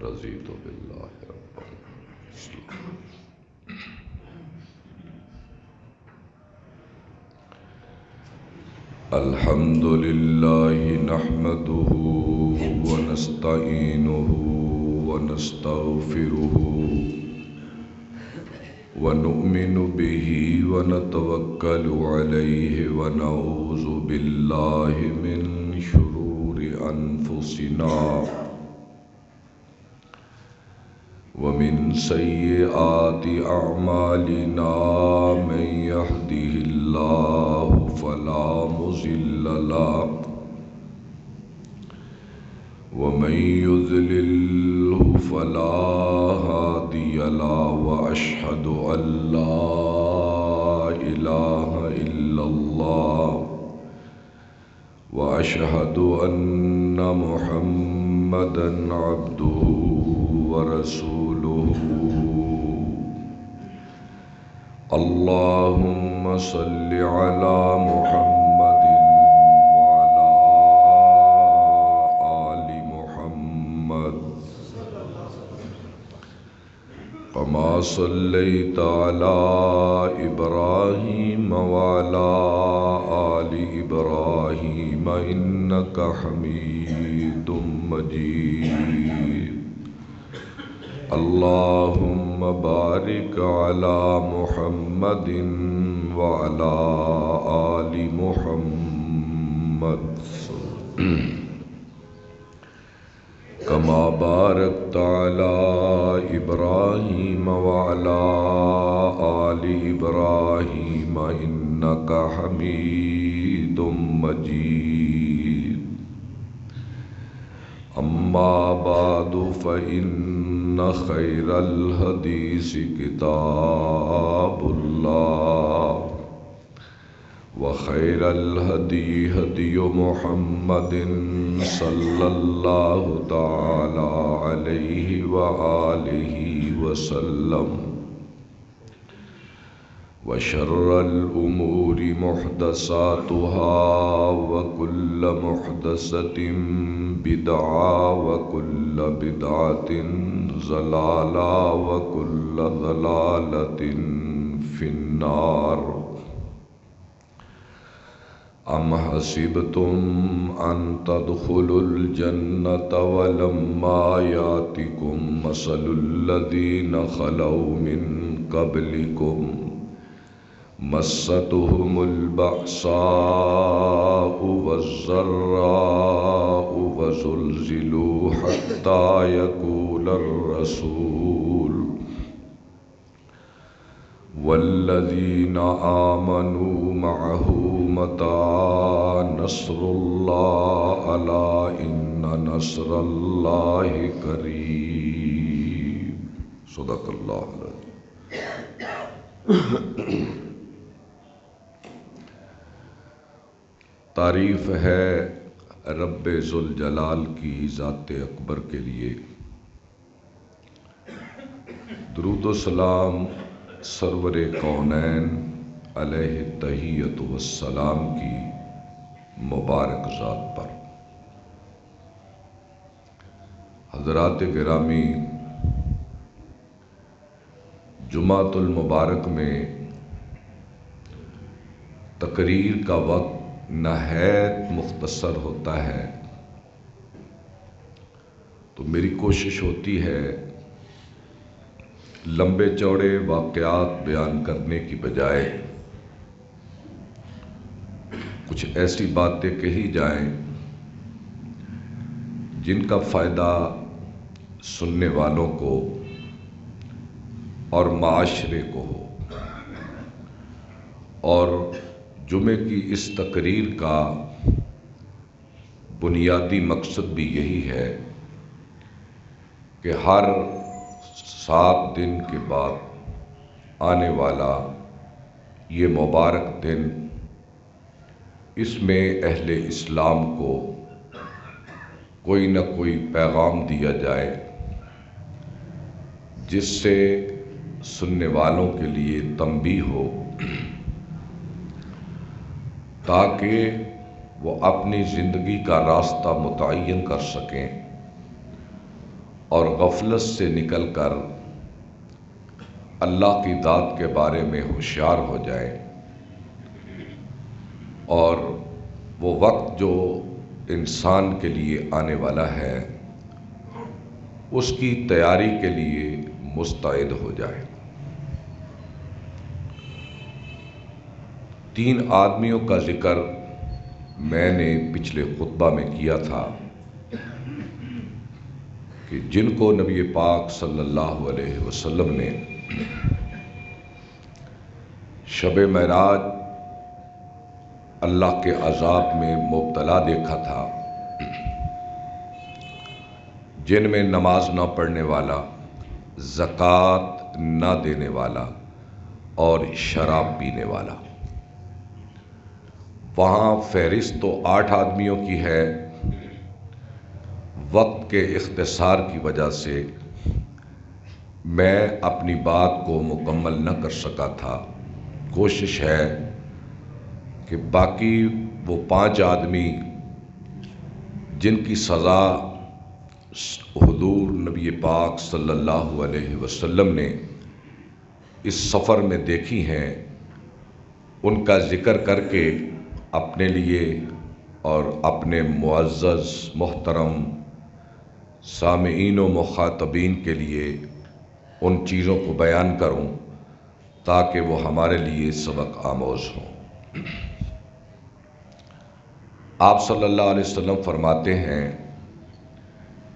رضیت باللہ ربا. الحمد للہ نحمده ونستعینه ونستغفره ونؤمن به ونتوکل علیہ ونعوذ باللہ من شرور انفسنا ومن سیئات اعمالنا من يهده الله فلا مضل له ومن يضلل فلا هادي له واشهد ان لا اله الا الله واشهد ان محمدا عبده ورسوله. اللهم صل على محمد وعلى آل محمد كما صليت على إبراهيم وعلى آل إبراهيم إنك حميد مجيد. اللهم بارك على محمد وعلى آل محمد كما باركت على إبراهيم وعلى آل إبراهيم إنك حميد مجيد. أما بعد فإن خير الحديث كتاب الله وخير الهدي هدي محمد صلى الله تعالى عليه وآله وسلم وشر الأمور محدثاتها وكل محدثة بدعة وكل بدعة ضلالة وكل ضلالة في النار. أم حسبتم أن تدخلوا الجنة ولما يأتكم مثل الذين خلوا من قبلكم مستهم البأساء والضراء وزلزلوا حتى يقول الرسول والذين آمنوا معه متى نصر الله ألا إن نصر الله قريب. صدق الله العظيم. تعریف ہے رب ذوالجلال کی ذات اکبر کے لیے. درود و سلام سرور کونین علیہ التحیۃ والسلام کی مبارک ذات پر. حضرات گرامی، جمعۃ المبارک میں تقریر کا وقت نہایت مختصر ہوتا ہے، تو میری کوشش ہوتی ہے لمبے چوڑے واقعات بیان کرنے کی بجائے کچھ ایسی باتیں کہی جائیں جن کا فائدہ سننے والوں کو اور معاشرے کو ہو. اور جمعے کی اس تقریر کا بنیادی مقصد بھی یہی ہے کہ ہر 7 دن کے بعد آنے والا یہ مبارک دن، اس میں اہل اسلام کو کوئی نہ کوئی پیغام دیا جائے جس سے سننے والوں کے لیے تنبیہ ہو، تاکہ وہ اپنی زندگی کا راستہ متعین کر سکیں اور غفلت سے نکل کر اللہ کی ذات کے بارے میں ہوشیار ہو جائیں، اور وہ وقت جو انسان کے لیے آنے والا ہے اس کی تیاری کے لیے مستعد ہو جائے۔ 3 آدمیوں کا ذکر میں نے پچھلے خطبہ میں کیا تھا کہ جن کو نبی پاک صلی اللہ علیہ وسلم نے شب معراج اللہ کے عذاب میں مبتلا دیکھا تھا، جن میں نماز نہ پڑھنے والا، زکوٰۃ نہ دینے والا اور شراب پینے والا۔ وہاں فہرست تو 8 آدمیوں کی ہے، وقت کے اختصار کی وجہ سے میں اپنی بات کو مکمل نہ کر سکا تھا۔ کوشش ہے کہ باقی وہ 5 آدمی جن کی سزا حضور نبی پاک صلی اللہ علیہ وسلم نے اس سفر میں دیکھی ہیں، ان کا ذکر کر کے اپنے لیے اور اپنے معزز محترم سامعین و مخاطبین کے لیے ان چیزوں کو بیان کروں تاکہ وہ ہمارے لیے سبق آموز ہوں۔ آپ صلی اللہ علیہ وسلم فرماتے ہیں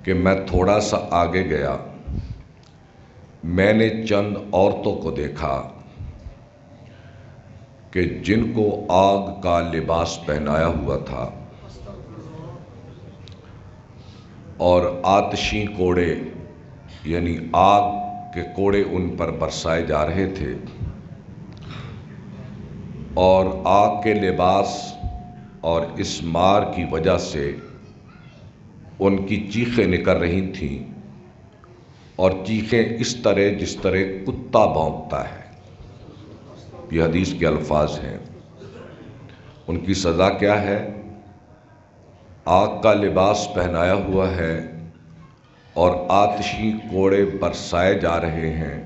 کہ میں تھوڑا سا آگے گیا، میں نے چند عورتوں کو دیکھا کہ جن کو آگ کا لباس پہنایا ہوا تھا اور آتشی کوڑے یعنی آگ کے کوڑے ان پر برسائے جا رہے تھے، اور آگ کے لباس اور اس مار کی وجہ سے ان کی چیخیں نکل رہی تھیں، اور چیخیں اس طرح جس طرح کتا بھونکتا ہے۔ یہ حدیث کے الفاظ ہیں۔ ان کی سزا کیا ہے؟ آگ کا لباس پہنایا ہوا ہے اور آتشی کوڑے برسائے جا رہے ہیں،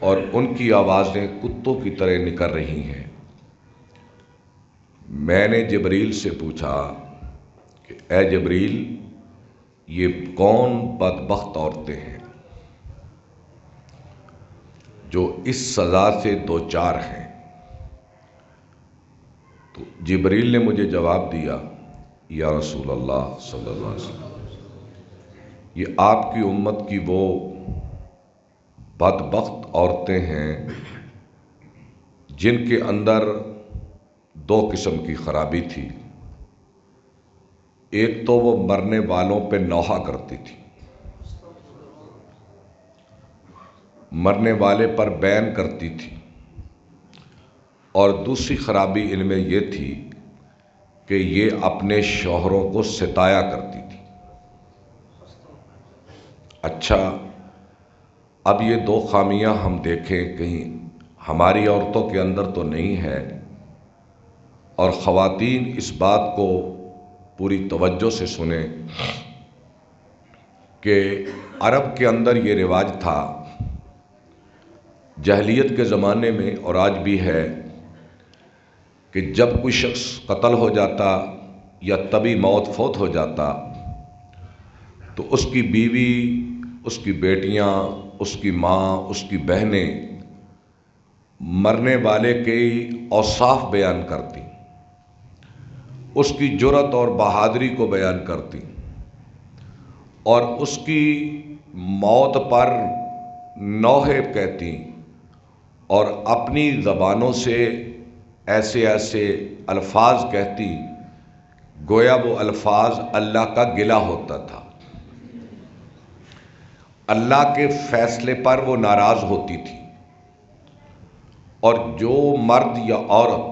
اور ان کی آوازیں کتوں کی طرح نکل رہی ہیں۔ میں نے جبریل سے پوچھا کہ اے جبریل، یہ کون بدبخت عورتیں ہیں جو اس سزا سے دوچار ہیں؟ تو جبریل نے مجھے جواب دیا، یا رسول اللہ صلی اللہ علیہ وسلم، یہ آپ کی امت کی وہ بدبخت عورتیں ہیں جن کے اندر 2 قسم کی خرابی تھی۔ ایک تو وہ مرنے والوں پہ نوحہ کرتی تھی، مرنے والے پر بین کرتی تھی، اور دوسری خرابی ان میں یہ تھی کہ یہ اپنے شوہروں کو ستایا کرتی تھی۔ اچھا، اب یہ 2 خامیاں ہم دیکھیں کہیں ہماری عورتوں کے اندر تو نہیں ہے، اور خواتین اس بات کو پوری توجہ سے سنیں کہ عرب کے اندر یہ رواج تھا جاہلیت کے زمانے میں، اور آج بھی ہے، کہ جب کوئی شخص قتل ہو جاتا یا طبی موت فوت ہو جاتا تو اس کی بیوی، اس کی بیٹیاں، اس کی ماں، اس کی بہنیں مرنے والے کے اوصاف بیان کرتی، اس کی جرأت اور بہادری کو بیان کرتی، اور اس کی موت پر نوحے کہتی، اور اپنی زبانوں سے ایسے ایسے الفاظ کہتی گویا وہ الفاظ اللہ کا گلہ ہوتا تھا، اللہ کے فیصلے پر وہ ناراض ہوتی تھی۔ اور جو مرد یا عورت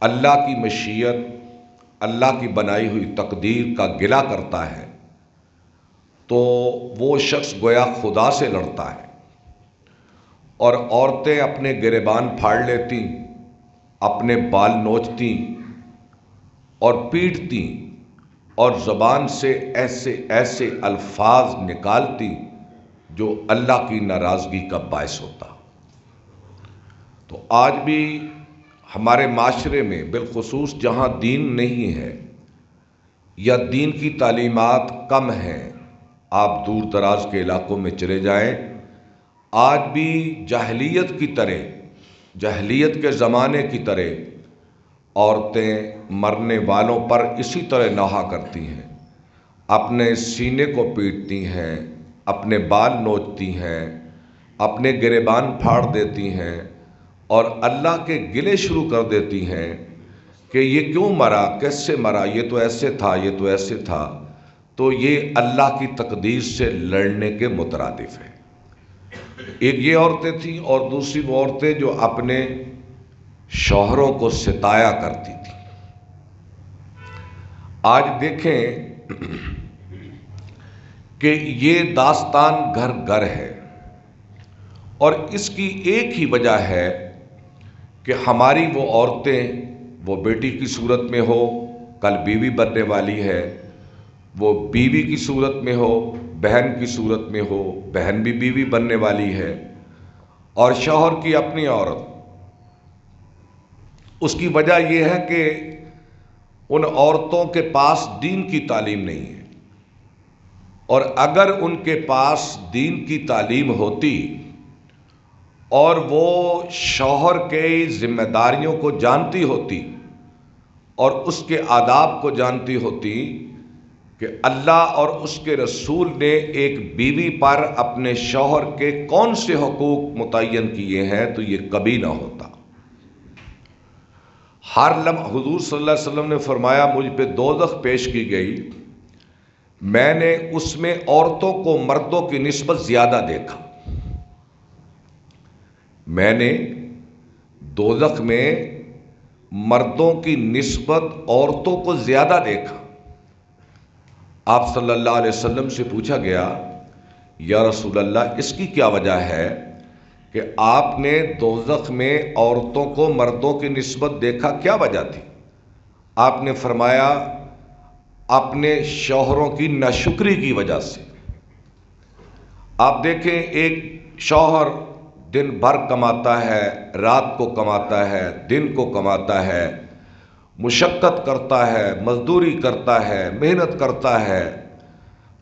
اللہ کی مشیت، اللہ کی بنائی ہوئی تقدیر کا گلہ کرتا ہے تو وہ شخص گویا خدا سے لڑتا ہے۔ اور عورتیں اپنے گریبان پھاڑ لیتی، اپنے بال نوچتی اور پیٹتی اور زبان سے ایسے ایسے الفاظ نکالتی جو اللہ کی ناراضگی کا باعث ہوتا۔ تو آج بھی ہمارے معاشرے میں بالخصوص جہاں دین نہیں ہے یا دین کی تعلیمات کم ہیں، آپ دور دراز کے علاقوں میں چلے جائیں، آج بھی جاہلیت کی طرح، جاہلیت کے زمانے کی طرح عورتیں مرنے والوں پر اسی طرح نوحہ کرتی ہیں، اپنے سینے کو پیٹتی ہیں، اپنے بال نوچتی ہیں، اپنے گریبان پھاڑ دیتی ہیں اور اللہ کے گلے شروع کر دیتی ہیں کہ یہ کیوں مرا، کیسے مرا، یہ تو ایسے تھا، یہ تو ایسے تھا۔ تو یہ اللہ کی تقدیر سے لڑنے کے مترادف ہے۔ ایک یہ عورتیں تھیں اور دوسری وہ عورتیں جو اپنے شوہروں کو ستایا کرتی تھیں۔ آج دیکھیں کہ یہ داستان گھر گھر ہے اور اس کی ایک ہی وجہ ہے کہ ہماری وہ عورتیں، وہ بیٹی کی صورت میں ہو، کل بیوی بننے والی ہے، وہ بیوی کی صورت میں ہو، بہن کی صورت میں ہو، بہن بھی بیوی بننے والی ہے، اور شوہر کی اپنی عورت۔ اس کی وجہ یہ ہے کہ ان عورتوں کے پاس دین کی تعلیم نہیں ہے، اور اگر ان کے پاس دین کی تعلیم ہوتی اور وہ شوہر کے ذمہ داریوں کو جانتی ہوتی اور اس کے آداب کو جانتی ہوتی کہ اللہ اور اس کے رسول نے ایک بیوی پر اپنے شوہر کے کون سے حقوق متعین کیے ہیں، تو یہ کبھی نہ ہوتا۔ ہر لمحہ حضور صلی اللہ علیہ وسلم نے فرمایا، مجھ پہ دوزخ پیش کی گئی، میں نے اس میں عورتوں کو مردوں کی نسبت زیادہ دیکھا۔ میں نے دوزخ میں مردوں کی نسبت عورتوں کو زیادہ دیکھا۔ آپ صلی اللہ علیہ وسلم سے پوچھا گیا، یا رسول اللہ اس کی کیا وجہ ہے کہ آپ نے دوزخ میں عورتوں کو مردوں کی نسبت دیکھا، کیا وجہ تھی؟ آپ نے فرمایا، اپنے شوہروں کی ناشکری کی وجہ سے۔ آپ دیکھیں، ایک شوہر دن بھر کماتا ہے، رات کو کماتا ہے، دن کو کماتا ہے، مشقت کرتا ہے، مزدوری کرتا ہے، محنت کرتا ہے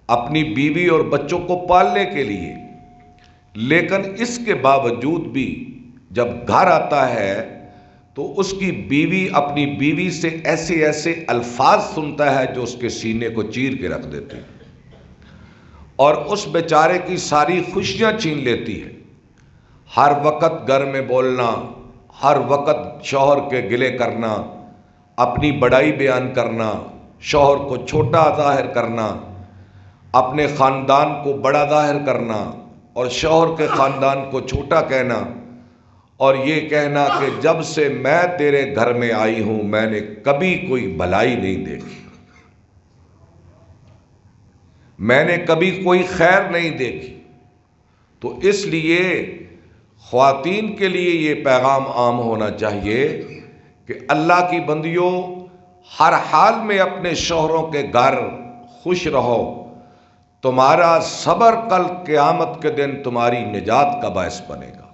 اپنی بیوی اور بچوں کو پالنے کے لیے، لیکن اس کے باوجود بھی جب گھر آتا ہے تو اس کی بیوی اپنی بیوی سے ایسے ایسے الفاظ سنتا ہے جو اس کے سینے کو چیر کے رکھ دیتے ہیں اور اس بیچارے کی ساری خوشیاں چھین لیتی ہے۔ ہر وقت گھر میں بولنا، ہر وقت شوہر کے گلے کرنا، اپنی بڑائی بیان کرنا، شوہر کو چھوٹا ظاہر کرنا، اپنے خاندان کو بڑا ظاہر کرنا اور شوہر کے خاندان کو چھوٹا کہنا، اور یہ کہنا کہ جب سے میں تیرے گھر میں آئی ہوں میں نے کبھی کوئی بھلائی نہیں دیکھی، میں نے کبھی کوئی خیر نہیں دیکھی۔ تو اس لیے خواتین کے لیے یہ پیغام عام ہونا چاہیے کہ اللہ کی بندیوں، ہر حال میں اپنے شوہروں کے گھر خوش رہو، تمہارا صبر کل قیامت کے دن تمہاری نجات کا باعث بنے گا۔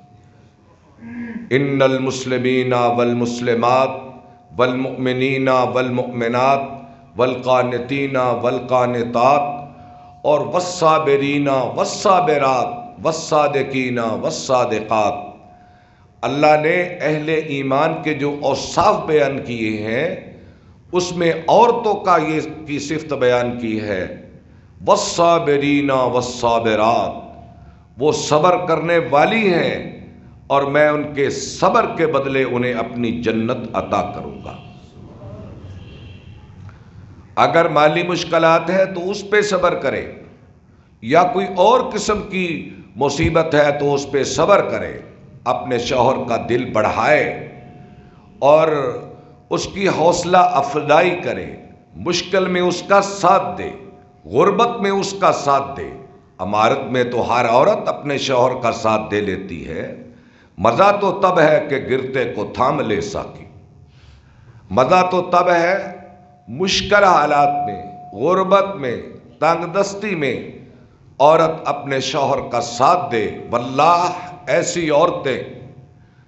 ان المسلمین والمسلمات والمؤمنین والمؤمنات والقانتین والقانتات اور والصابرین والصابرات والصادقین والصادقات، اللہ نے اہل ایمان کے جو اوصاف بیان کیے ہیں اس میں عورتوں کا یہ کی صفت بیان کی ہے، والصابرین والصابرات، وہ صبر کرنے والی ہیں اور میں ان کے صبر کے بدلے انہیں اپنی جنت عطا کروں گا۔ اگر مالی مشکلات ہے تو اس پہ صبر کرے، یا کوئی اور قسم کی مصیبت ہے تو اس پہ صبر کرے، اپنے شوہر کا دل بڑھائے اور اس کی حوصلہ افزائی کرے، مشکل میں اس کا ساتھ دے، غربت میں اس کا ساتھ دے۔ امارت میں تو ہر عورت اپنے شوہر کا ساتھ دے لیتی ہے، مزہ تو تب ہے کہ گرتے کو تھام لے ساکی، مزہ تو تب ہے مشکل حالات میں، غربت میں، تنگ دستی میں عورت اپنے شوہر کا ساتھ دے، واللہ ایسی عورتیں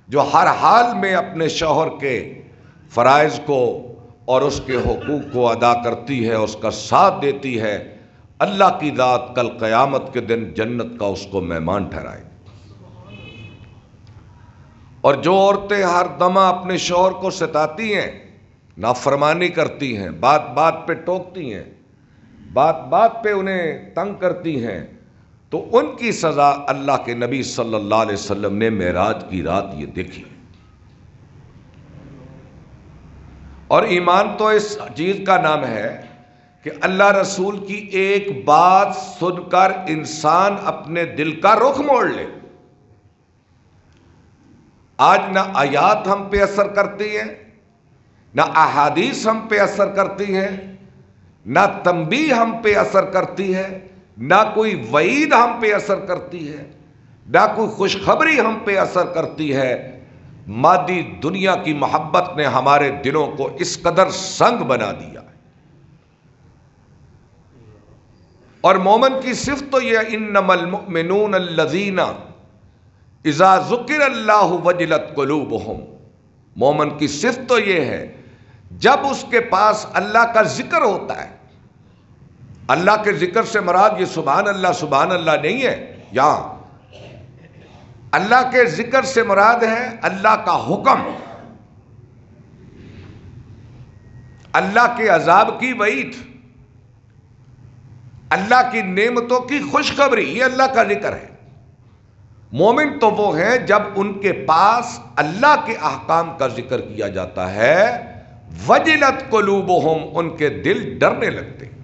جو ہر حال میں اپنے شوہر کے فرائض کو اور اس کے حقوق کو ادا کرتی ہے، اس کا ساتھ دیتی ہے، اللہ کی ذات کل قیامت کے دن جنت کا اس کو مہمان ٹھہرائے۔ اور جو عورتیں ہر دمہ اپنے شوہر کو ستاتی ہیں، نافرمانی کرتی ہیں، بات بات پہ ٹوکتی ہیں، بات بات پہ انہیں تنگ کرتی ہیں، تو ان کی سزا اللہ کے نبی صلی اللہ علیہ وسلم نے معراج کی رات یہ دیکھی۔ اور ایمان تو اس چیز کا نام ہے کہ اللہ رسول کی ایک بات سن کر انسان اپنے دل کا رخ موڑ لے۔ آج نہ آیات ہم پہ اثر کرتی ہیں، نہ احادیث ہم پہ اثر کرتی ہیں، نہ تنبیہ ہم پہ اثر کرتی ہے، نہ کوئی وعید ہم پہ اثر کرتی ہے، نہ کوئی خوشخبری ہم پہ اثر کرتی ہے۔ مادی دنیا کی محبت نے ہمارے دلوں کو اس قدر سنگ بنا دیا ہے۔ اور مومن کی صفت تو یہ انما المؤمنون الذین اذا ذکر اللہ وجلت قلوبہم، مومن کی صفت تو یہ ہے جب اس کے پاس اللہ کا ذکر ہوتا ہے۔ اللہ کے ذکر سے مراد یہ سبحان اللہ نہیں ہے، یہاں اللہ کے ذکر سے مراد ہے اللہ کا حکم، اللہ کے عذاب کی وعید، اللہ کی نعمتوں کی خوشخبری، یہ اللہ کا ذکر ہے۔ مومن تو وہ ہیں جب ان کے پاس اللہ کے احکام کا ذکر کیا جاتا ہے، وجلت قلوبہم، ان کے دل ڈرنے لگتے ہیں۔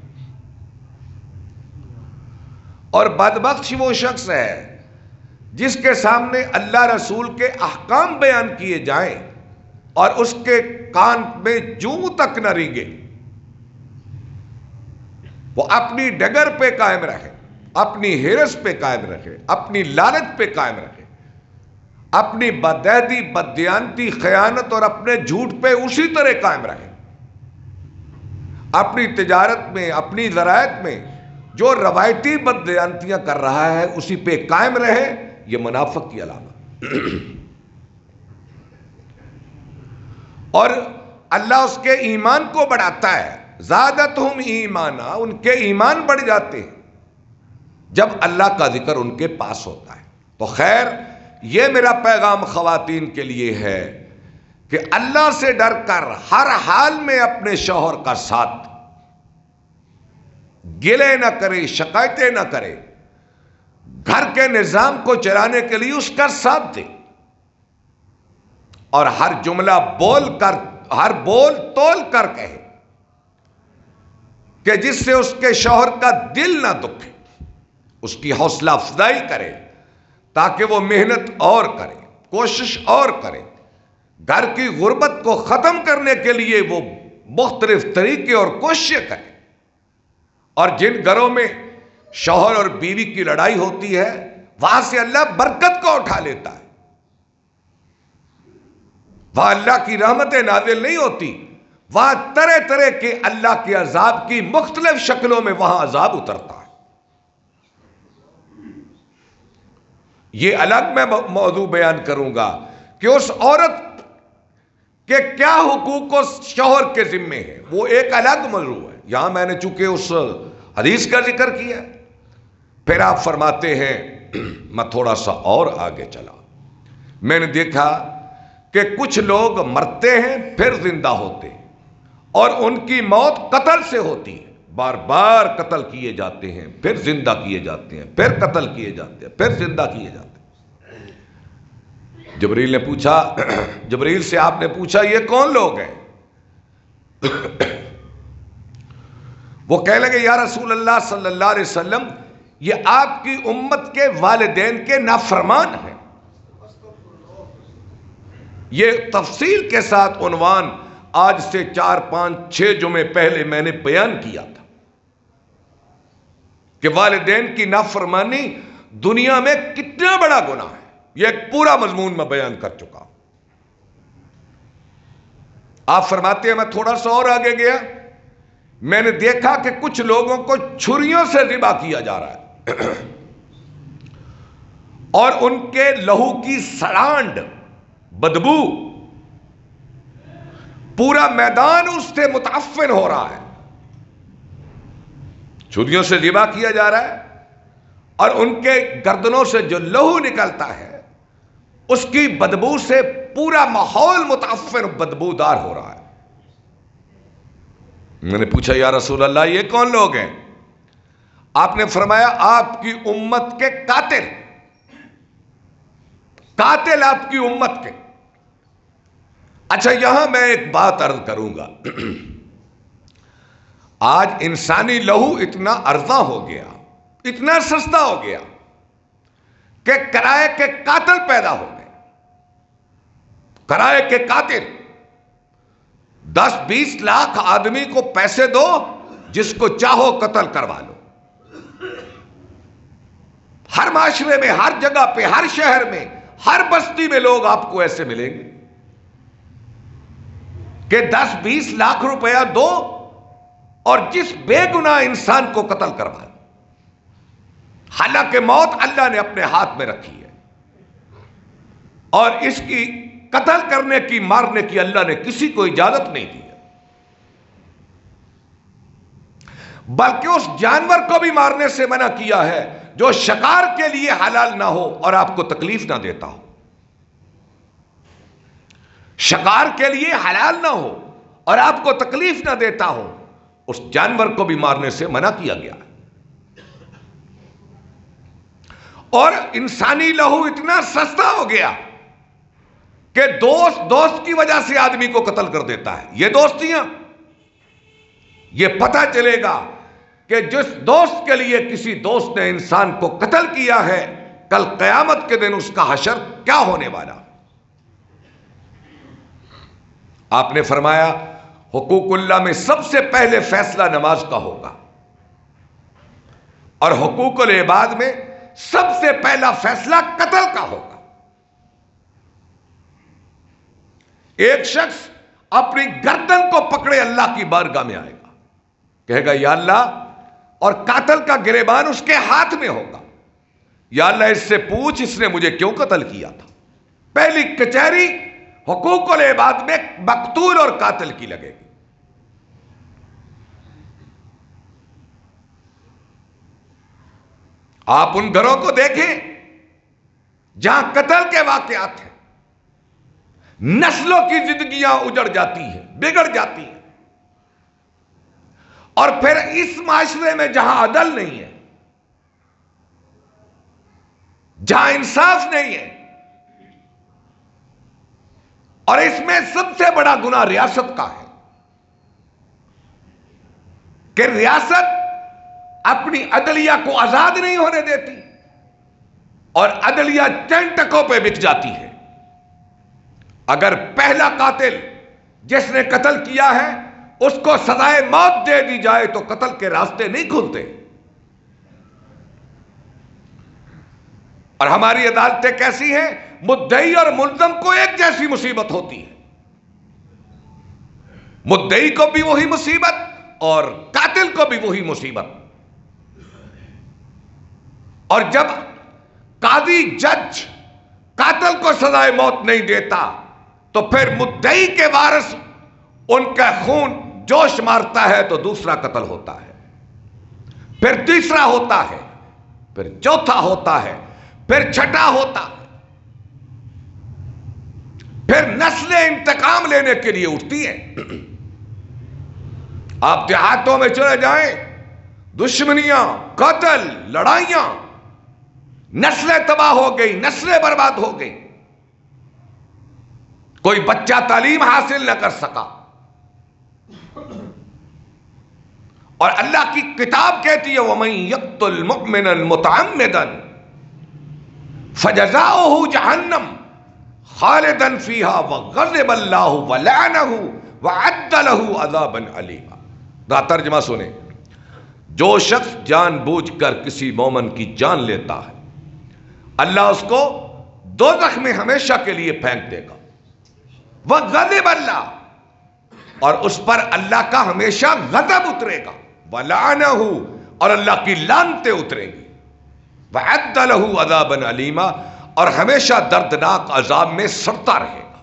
اور بدبخت وہ شخص ہے جس کے سامنے اللہ رسول کے احکام بیان کیے جائیں اور اس کے کان میں جوں تک نہ رینگے، وہ اپنی ڈگر پہ قائم رہے، اپنی ہرس پہ قائم رہے، اپنی لالچ پہ قائم رہے، اپنی بدعہدی، بددیانتی، خیانت اور اپنے جھوٹ پہ اسی طرح قائم رہے، اپنی تجارت میں، اپنی زراعت میں جو روایتی بددیانتیاں کر رہا ہے اسی پہ قائم رہے، یہ منافق کی علامت۔ اور اللہ اس کے ایمان کو بڑھاتا ہے، زادتہم ایمانا، ان کے ایمان بڑھ جاتے ہیں جب اللہ کا ذکر ان کے پاس ہوتا ہے۔ تو خیر، یہ میرا پیغام خواتین کے لیے ہے کہ اللہ سے ڈر کر ہر حال میں اپنے شوہر کا ساتھ، گلے نہ کرے، شکایتیں نہ کرے، گھر کے نظام کو چلانے کے لیے اس کا ساتھ دے، اور ہر جملہ ہر بول تول کر کہے کہ جس سے اس کے شوہر کا دل نہ دکھے، اس کی حوصلہ افزائی کرے تاکہ وہ محنت اور کرے، کوشش اور کرے، گھر کی غربت کو ختم کرنے کے لیے وہ مختلف طریقے اور کوششیں کرے۔ اور جن گھروں میں شوہر اور بیوی کی لڑائی ہوتی ہے وہاں سے اللہ برکت کو اٹھا لیتا ہے، وہاں اللہ کی رحمتیں نازل نہیں ہوتی، وہاں طرح طرح کے اللہ کے عذاب کی مختلف شکلوں میں وہاں عذاب اترتا ہے۔ یہ الگ میں موضوع بیان کروں گا کہ اس عورت کے کیا حقوق اس شوہر کے ذمے ہیں، وہ ایک الگ موضوع ہے۔ یہاں میں نے چونکہ اس حدیث کا ذکر کیا، پھر آپ فرماتے ہیں، میں تھوڑا سا اور آگے چلا، میں نے دیکھا کہ کچھ لوگ مرتے ہیں پھر زندہ ہوتے ہیں، اور ان کی موت قتل سے ہوتی ہے، بار بار قتل کیے جاتے ہیں، پھر زندہ کیے جاتے ہیں، پھر قتل کیے جاتے ہیں، پھر زندہ کیے جاتے ہیں۔ جبریل نے پوچھا، جبریل سے آپ نے پوچھا یہ کون لوگ ہیں؟ وہ کہنے لگے یا رسول اللہ صلی اللہ علیہ وسلم، یہ آپ کی امت کے والدین کے نافرمان ہیں۔ یہ تفصیل کے ساتھ عنوان آج سے 4 5 6 جمعے پہلے میں نے بیان کیا تھا کہ والدین کی نافرمانی دنیا میں کتنا بڑا گناہ ہے، یہ ایک پورا مضمون میں بیان کر چکا ہوں۔ آپ فرماتے ہیں میں تھوڑا سا اور آگے گیا میں نے دیکھا کہ کچھ لوگوں کو چھریوں سے ذبح کیا جا رہا ہے اور ان کے لہو کی سڑانڈ، بدبو، پورا میدان اس سے متعفن ہو رہا ہے. چھریوں سے ذبح کیا جا رہا ہے اور ان کے گردنوں سے جو لہو نکلتا ہے اس کی بدبو سے پورا ماحول متعفن بدبودار ہو رہا ہے. میں نے پوچھا یا رسول اللہ یہ کون لوگ ہیں؟ آپ نے فرمایا آپ کی امت کے قاتل، قاتل آپ کی امت کے. اچھا یہاں میں ایک بات عرض کروں گا. آج انسانی لہو اتنا ارزاں ہو گیا، اتنا سستا ہو گیا کہ کرائے کے قاتل پیدا ہو گئے. کرائے کے قاتل 10-20 لاکھ آدمی کو پیسے دو، جس کو چاہو قتل کروا لو. ہر معاشرے میں، ہر جگہ پہ، ہر شہر میں، ہر بستی میں لوگ آپ کو ایسے ملیں گے کہ 10-20 لاکھ روپیہ دو اور جس بے گناہ انسان کو قتل کروا لو. حالانکہ موت اللہ نے اپنے ہاتھ میں رکھی ہے اور اس کی قتل کرنے کی، مارنے کی اللہ نے کسی کو اجازت نہیں دی ہے. بلکہ اس جانور کو بھی مارنے سے منع کیا ہے جو شکار کے لیے حلال نہ ہو اور آپ کو تکلیف نہ دیتا ہو. شکار کے لیے حلال نہ ہو اور آپ کو تکلیف نہ دیتا ہو، اس جانور کو بھی مارنے سے منع کیا گیا ہے. اور انسانی لہو اتنا سستا ہو گیا کہ دوست کی وجہ سے آدمی کو قتل کر دیتا ہے. یہ دوستیاں، یہ پتہ چلے گا کہ جس دوست کے لیے کسی دوست نے انسان کو قتل کیا ہے، کل قیامت کے دن اس کا حشر کیا ہونے والا. آپ نے فرمایا حقوق اللہ میں سب سے پہلے فیصلہ نماز کا ہوگا اور حقوق العباد میں سب سے پہلا فیصلہ قتل کا ہوگا. ایک شخص اپنی گردن کو پکڑے اللہ کی بارگاہ میں آئے گا، کہے گا یا اللہ، اور قاتل کا گریبان اس کے ہاتھ میں ہوگا. یا اللہ اس سے پوچھ اس نے مجھے کیوں قتل کیا تھا. پہلی کچہری حقوق العباد میں مقتول اور قاتل کی لگے گی. آپ ان گھروں کو دیکھیں جہاں قتل کے واقعات ہیں، نسلوں کی زندگیاں اجڑ جاتی ہیں، بگڑ جاتی ہیں. اور پھر اس معاشرے میں جہاں عدل نہیں ہے، جہاں انصاف نہیں ہے، اور اس میں سب سے بڑا گناہ ریاست کا ہے کہ ریاست اپنی عدلیہ کو آزاد نہیں ہونے دیتی اور عدلیہ چند ٹکوں پہ بک جاتی ہے. اگر پہلا قاتل جس نے قتل کیا ہے اس کو سزائے موت دے دی جائے تو قتل کے راستے نہیں کھلتے. اور ہماری عدالتیں کیسی ہیں؟ مدعی اور ملزم کو ایک جیسی مصیبت ہوتی ہے. مدعی کو بھی وہی مصیبت اور قاتل کو بھی وہی مصیبت. اور جب قاضی جج قاتل کو سزائے موت نہیں دیتا تو پھر مدعی کے وارث ان کا خون جوش مارتا ہے تو دوسرا قتل ہوتا ہے، پھر تیسرا ہوتا ہے، پھر چوتھا ہوتا ہے، پھر چھٹا ہوتا ہے. پھر نسلیں انتقام لینے کے لیے اٹھتی ہیں. آپ دیہاتوں میں چلے جائیں، دشمنیاں، قتل، لڑائیاں، نسلیں تباہ ہو گئی، نسلیں برباد ہو گئی. کوئی بچہ تعلیم حاصل نہ کر سکا. اور اللہ کی کتاب کہتی ہے وَمَن يَقْتُلْ مُؤْمِنًا مُتَعَمِّدًا فَجَزَاؤُهُ جَهَنَّمَ خَالِدًا فِيهَا وَغَضِبَ اللَّهُ وَلَعَنَهُ وَأَعَدَّ لَهُ عَذَابًا عَلِيمًا. ترجمہ سنیں. جو شخص جان بوجھ کر کسی مومن کی جان لیتا ہے اللہ اس کو دوزخ میں ہمیشہ کے لیے پھینک دے گا. وَغَضِبَ اللَّهُ، اور اس پر اللہ کا ہمیشہ غضب اترے گا، وَلَعَنَهُ، اور اللہ کی لعنتیں اتریں گی، وَعَدَّ لَهُ عَذَابًا عَلِيمًا، اور ہمیشہ دردناک عذاب میں سڑتا رہے گا۔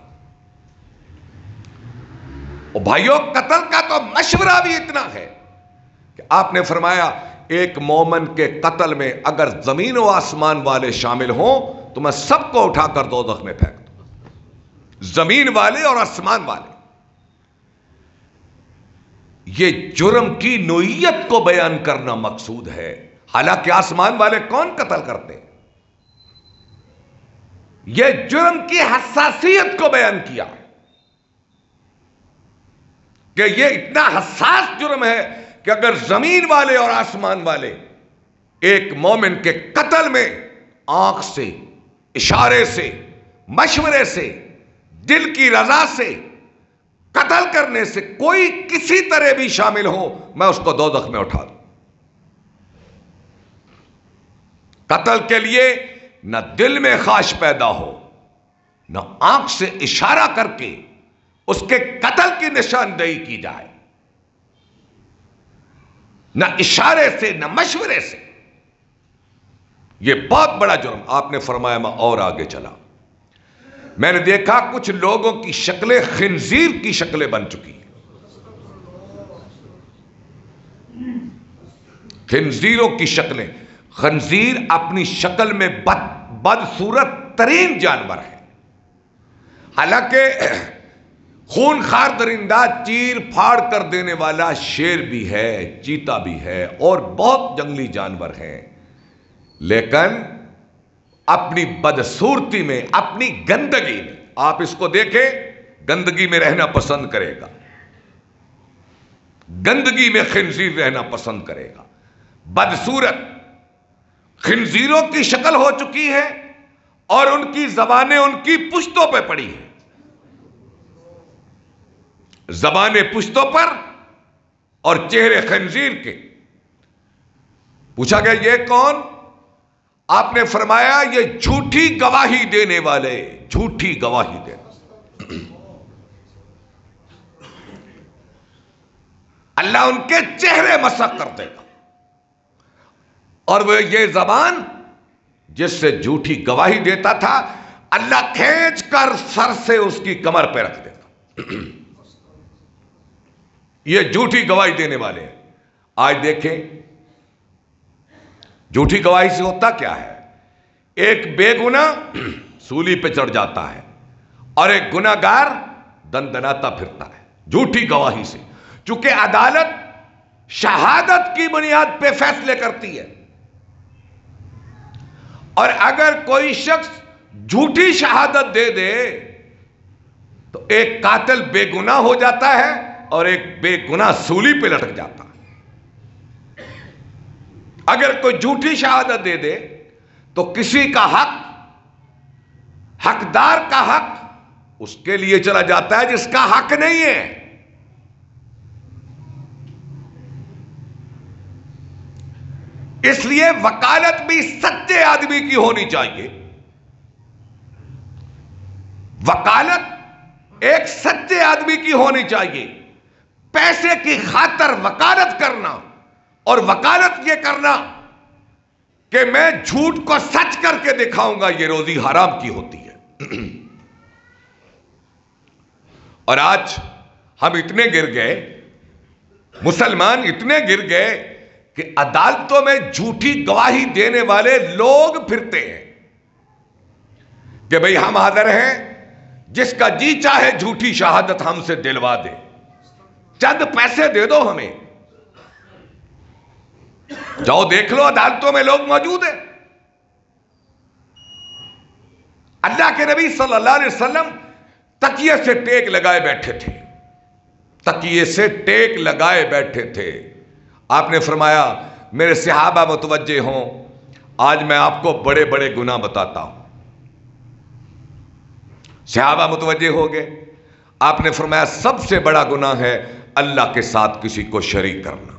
اور بھائیوں، قتل کا تو مشورہ بھی اتنا ہے کہ آپ نے فرمایا ایک مومن کے قتل میں اگر زمین و آسمان والے شامل ہوں تو میں سب کو اٹھا کر دوزخ میں پھینک دوں، زمین والے اور آسمان والے۔ یہ جرم کی نوعیت کو بیان کرنا مقصود ہے، حالانکہ آسمان والے کون قتل کرتے ہیں؟ یہ جرم کی حساسیت کو بیان کیا کہ یہ اتنا حساس جرم ہے کہ اگر زمین والے اور آسمان والے ایک مومن کے قتل میں آنکھ سے، اشارے سے، مشورے سے، دل کی رضا سے، قتل کرنے سے کوئی کسی طرح بھی شامل ہو، میں اس کو دوزخ میں اٹھا دوں۔ قتل کے لیے نہ دل میں خواہش پیدا ہو، نہ آنکھ سے اشارہ کر کے اس کے قتل کی نشاندہی کی جائے، نہ اشارے سے نہ مشورے سے۔ یہ بہت بڑا جرم۔ آپ نے فرمایا میں اور آگے چلا، میں نے دیکھا کچھ لوگوں کی شکلیں خنزیر کی شکلیں بن چکی ہیں، خنزیروں کی شکلیں۔ خنزیر اپنی شکل میں بدصورت ترین جانور ہے، حالانکہ خون خار درندہ، چیر پھاڑ کر دینے والا شیر بھی ہے، چیتا بھی ہے، اور بہت جنگلی جانور ہیں، لیکن اپنی بدصورتی میں، اپنی گندگی میں، آپ اس کو دیکھیں، گندگی میں رہنا پسند کرے گا، گندگی میں خنزیر رہنا پسند کرے گا۔ بدصورت خنزیروں کی شکل ہو چکی ہے اور ان کی زبانیں ان کی پشتوں پہ پڑی ہیں، زبانیں پشتوں پر اور چہرے خنزیر کے۔ پوچھا گیا یہ کون؟ آپ نے فرمایا یہ جھوٹی گواہی دینے والے، جھوٹی گواہی دینے۔ اللہ ان کے چہرے مسخ کر دے گا، اور وہ یہ زبان جس سے جھوٹی گواہی دیتا تھا، اللہ کھینچ کر سر سے اس کی کمر پہ رکھ دے گا۔ یہ جھوٹی گواہی دینے والے ہیں۔ آج دیکھیں جھوٹی گواہی سے ہوتا کیا ہے؟ ایک بے گناہ سولی پہ چڑھ جاتا ہے اور ایک گناہگار دندناتا پھرتا ہے جھوٹی گواہی سے، چونکہ عدالت شہادت کی بنیاد پہ فیصلے کرتی ہے، اور اگر کوئی شخص جھوٹی شہادت دے دے تو ایک قاتل بے گناہ ہو جاتا ہے اور ایک بے گناہ سولی پہ لٹک جاتا ہے۔ اگر کوئی جھوٹی شہادت دے دے تو کسی کا حق، حقدار کا حق اس کے لیے چلا جاتا ہے جس کا حق نہیں ہے۔ اس لیے وکالت بھی سچے آدمی کی ہونی چاہیے۔ وکالت ایک سچے آدمی کی ہونی چاہیے۔ پیسے کی خاطر وکالت کرنا اور وکالت یہ کرنا کہ میں جھوٹ کو سچ کر کے دکھاؤں گا، یہ روزی حرام کی ہوتی ہے۔ اور آج ہم اتنے گر گئے، مسلمان اتنے گر گئے کہ عدالتوں میں جھوٹی گواہی دینے والے لوگ پھرتے ہیں کہ بھئی ہم حاضر ہیں، جس کا جی چاہے جھوٹی شہادت ہم سے دلوا دے، چند پیسے دے دو ہمیں۔ جاؤ دیکھ لو، عدالتوں میں لوگ موجود ہیں۔ اللہ کے نبی صلی اللہ علیہ وسلم تکیے سے ٹیک لگائے بیٹھے تھے، تکیے سے ٹیک لگائے بیٹھے تھے۔ آپ نے فرمایا میرے صحابہ متوجہ ہوں، آج میں آپ کو بڑے بڑے گناہ بتاتا ہوں۔ صحابہ متوجہ ہو گئے۔ آپ نے فرمایا سب سے بڑا گناہ ہے اللہ کے ساتھ کسی کو شریک کرنا،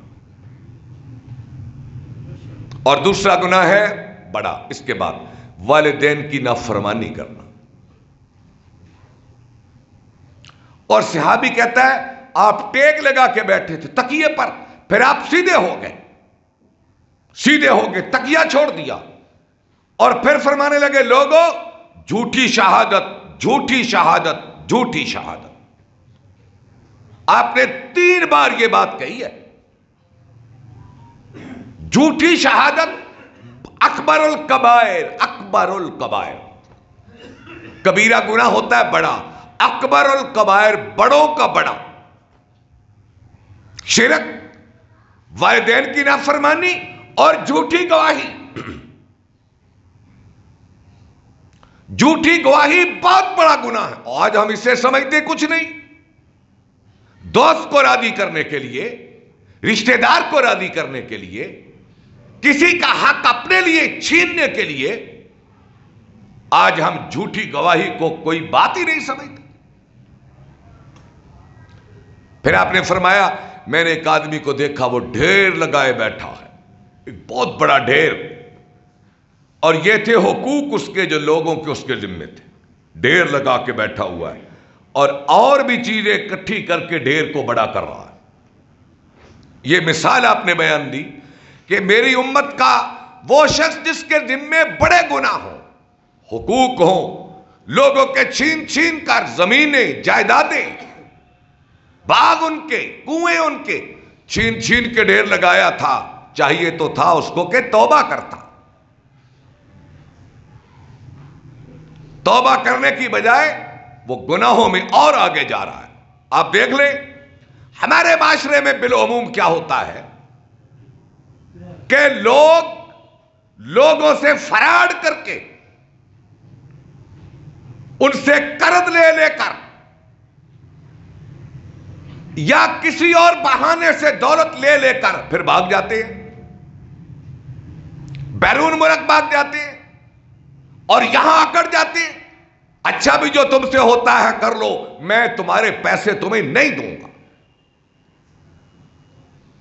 اور دوسرا گناہ ہے بڑا اس کے بعد والدین کی نافرمانی کرنا۔ اور صحابی کہتا ہے آپ ٹیک لگا کے بیٹھے تھے تکیے پر، پھر آپ سیدھے ہو گئے، تکیہ چھوڑ دیا، اور پھر فرمانے لگے لوگوں جھوٹی شہادت، جھوٹی شہادت، جھوٹی شہادت۔ آپ نے 3 بار یہ بات کہی ہے، جھوٹی شہادت اکبر الکبائر، اکبر الکبائر۔ کبیرہ گناہ ہوتا ہے بڑا، اکبر الکبائر بڑوں کا بڑا، شرک، والدین کی نافرمانی اور جھوٹی گواہی۔ جھوٹی گواہی بہت بڑا گناہ ہے، آج ہم اسے سمجھتے کچھ نہیں۔ دوست کو راضی کرنے کے لیے، رشتہ دار کو راضی کرنے کے لیے، کسی کا حق اپنے لیے چھیننے کے لیے آج ہم جھوٹی گواہی کو کوئی بات ہی نہیں سمجھتے۔ پھر آپ نے فرمایا میں نے ایک آدمی کو دیکھا وہ ڈھیر لگائے بیٹھا ہے، ایک بہت بڑا ڈھیر، اور یہ تھے حقوق اس کے جو لوگوں کے اس کے ذمے تھے، ڈھیر لگا کے بیٹھا ہوا ہے اور بھی چیزیں اکٹھی کر کے ڈھیر کو بڑا کر رہا ہے۔ یہ مثال آپ نے بیان دی کہ میری امت کا وہ شخص جس کے ذمے بڑے گناہ ہوں، حقوق ہوں، لوگوں کے چھین چھین کر زمینیں، جائیدادیں، باغ ان کے، کنویں ان کے چھین چھین کے ڈھیر لگایا تھا، چاہیے تو تھا اس کو کہ توبہ کرتا۔ توبہ کرنے کی بجائے وہ گناہوں میں اور آگے جا رہا ہے۔ آپ دیکھ لیں ہمارے معاشرے میں بالعموم کیا ہوتا ہے کہ لوگوں سے فراڈ کر کے، ان سے قرض لے لے کر یا کسی اور بہانے سے دولت لے لے کر پھر بھاگ جاتے ہیں، بیرون ملک بھاگ جاتے ہیں اور یہاں اکڑ جاتے ہیں۔ اچھا بھی جو تم سے ہوتا ہے کر لو، میں تمہارے پیسے تمہیں نہیں دوں گا،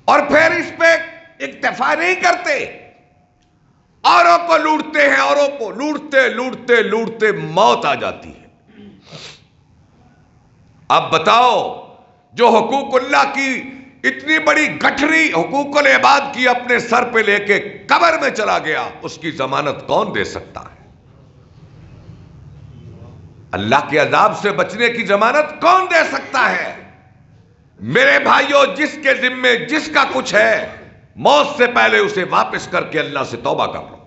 اور پھر اس پہ اکتفا نہیں کرتے، اوروں کو لوٹتے ہیں، اوروں کو لوٹتے لوٹتے لوٹتے موت آ جاتی ہے۔ اب بتاؤ جو حقوق اللہ کی اتنی بڑی گٹھری حقوق العباد کی اپنے سر پہ لے کے قبر میں چلا گیا، اس کی ضمانت کون دے سکتا ہے؟ اللہ کے عذاب سے بچنے کی ضمانت کون دے سکتا ہے؟ میرے بھائیوں، جس کے ذمے جس کا کچھ ہے، موت سے پہلے اسے واپس کر کے اللہ سے توبہ کر لو۔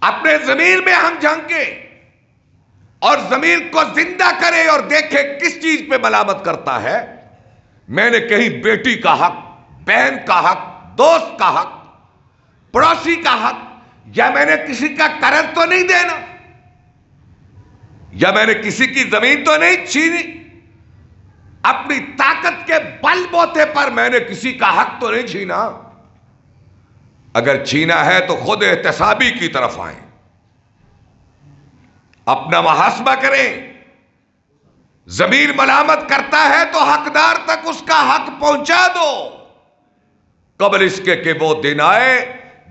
اپنے ضمیر میں ہم جھانکیں اور ضمیر کو زندہ کرے اور دیکھے کس چیز پہ ملامت کرتا ہے۔ میں نے کہیں بیٹی کا حق، بہن کا حق، دوست کا حق، پڑوسی کا حق، یا میں نے کسی کا قرض تو نہیں دینا، یا میں نے کسی کی زمین تو نہیں چھینی، اپنی طاقت کے بل بوتے پر میں نے کسی کا حق تو نہیں چھینا۔ اگر چھینا ہے تو خود احتسابی کی طرف آئیں، اپنا محاسبہ کریں۔ ضمیر ملامت کرتا ہے تو حقدار تک اس کا حق پہنچا دو، قبل اس کے کہ وہ دن آئے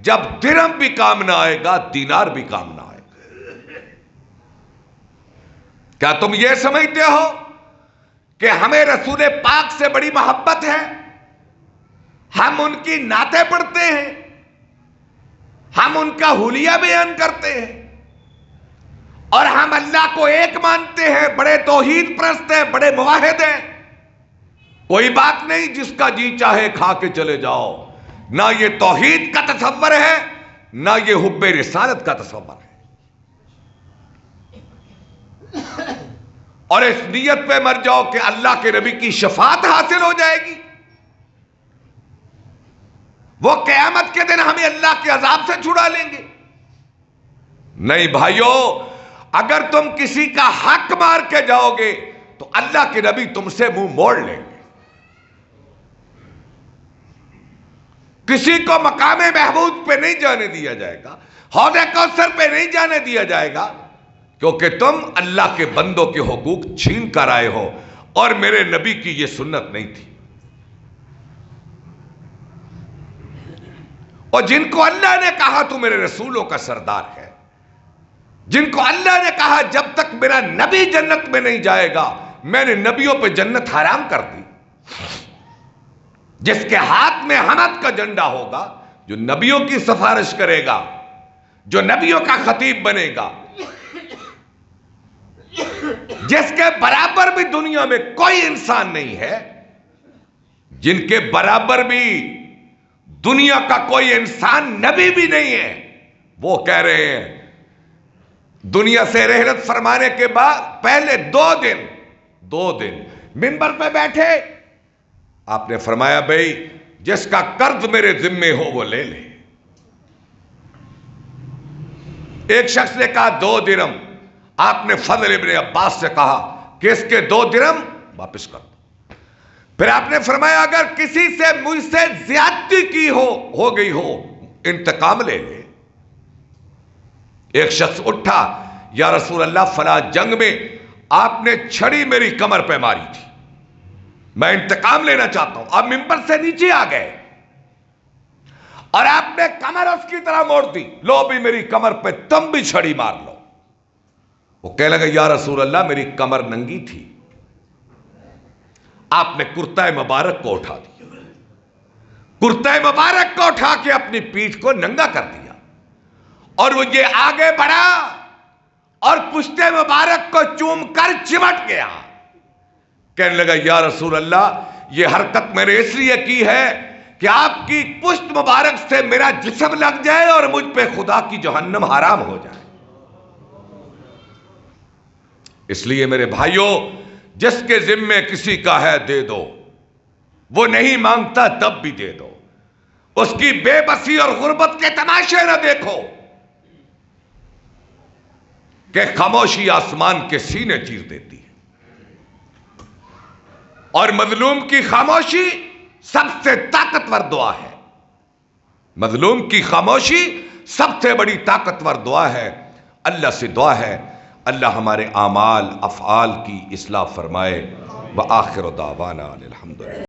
جب درہم بھی کام نہ آئے گا، دینار بھی کام نہ آئے گا۔ کیا تم یہ سمجھتے ہو کہ ہمیں رسول پاک سے بڑی محبت ہے؟ ہم ان کی نعتیں پڑھتے ہیں، ہم ان کا حلیہ بیان کرتے ہیں، اور ہم اللہ کو ایک مانتے ہیں، بڑے توحید پرست ہیں، بڑے موحد ہیں۔ کوئی بات نہیں، جس کا جی چاہے کھا کے چلے جاؤ۔ نہ یہ توحید کا تصور ہے، نہ یہ حب رسالت کا تصور ہے، اور اس نیت پہ مر جاؤ کہ اللہ کے نبی کی شفاعت حاصل ہو جائے گی، وہ قیامت کے دن ہمیں اللہ کے عذاب سے چھڑا لیں گے۔ نہیں بھائیو، اگر تم کسی کا حق مار کے جاؤ گے تو اللہ کے نبی تم سے منہ موڑ لیں گے۔ کسی کو مقام محمود پہ نہیں جانے دیا جائے گا، حوض کوثر پہ نہیں جانے دیا جائے گا، کیونکہ تم اللہ کے بندوں کے حقوق چھین کر آئے ہو، اور میرے نبی کی یہ سنت نہیں تھی۔ اور جن کو اللہ نے کہا تو میرے رسولوں کا سردار ہے، جن کو اللہ نے کہا جب تک میرا نبی جنت میں نہیں جائے گا میں نے نبیوں پہ جنت حرام کر دی. جس کے ہاتھ میں حمد کا جھنڈا ہوگا، جو نبیوں کی سفارش کرے گا، جو نبیوں کا خطیب بنے گا، جس کے برابر بھی دنیا میں کوئی انسان نہیں ہے، جن کے برابر بھی دنیا کا کوئی انسان نبی بھی نہیں ہے، وہ کہہ رہے ہیں دنیا سے رحلت فرمانے کے بعد پہلے دو دن منبر پہ بیٹھے، آپ نے فرمایا بھئی جس کا قرض میرے ذمے ہو وہ لے لے. ایک شخص نے کہا 2 درہم. آپ نے فضل ابن عباس سے کہا کہ اس کے 2 درہم واپس کر دو. پھر آپ نے فرمایا اگر کسی سے مجھ سے زیادتی کی ہو گئی ہو انتقام لے لے. ایک شخص اٹھا، یا رسول اللہ فلاں جنگ میں آپ نے چھڑی میری کمر پہ ماری تھی، میں انتقام لینا چاہتا ہوں. آپ ممبر سے نیچے آ گئے اور آپ نے کمر اس کی طرح موڑ دی، لو بھی میری کمر پہ تم بھی چھڑی مار لو. وہ کہنے لگا یا رسول اللہ میری کمر ننگی تھی. آپ نے کرتا مبارک کو اٹھا دیا، کرتا مبارک کو اٹھا کے اپنی پیٹھ کو ننگا کر دیا اور وہ یہ آگے بڑھا اور پشت مبارک کو چوم کر چمٹ گیا. کہنے لگا یا رسول اللہ یہ حرکت میں نے اس لیے کی ہے کہ آپ کی پشت مبارک سے میرا جسم لگ جائے اور مجھ پہ خدا کی جہنم حرام ہو جائے. اس لیے میرے بھائیوں جس کے ذمے کسی کا ہے دے دو، وہ نہیں مانگتا تب بھی دے دو. اس کی بے بسی اور غربت کے تماشے نہ دیکھو کہ خاموشی آسمان کے سینے چیر دیتی ہے اور مظلوم کی خاموشی سب سے طاقتور دعا ہے. مظلوم کی خاموشی سب سے بڑی طاقتور دعا ہے. اللہ سے دعا ہے اللہ ہمارے اعمال افعال کی اصلاح فرمائے. وآخر دعوانا الحمدللہ.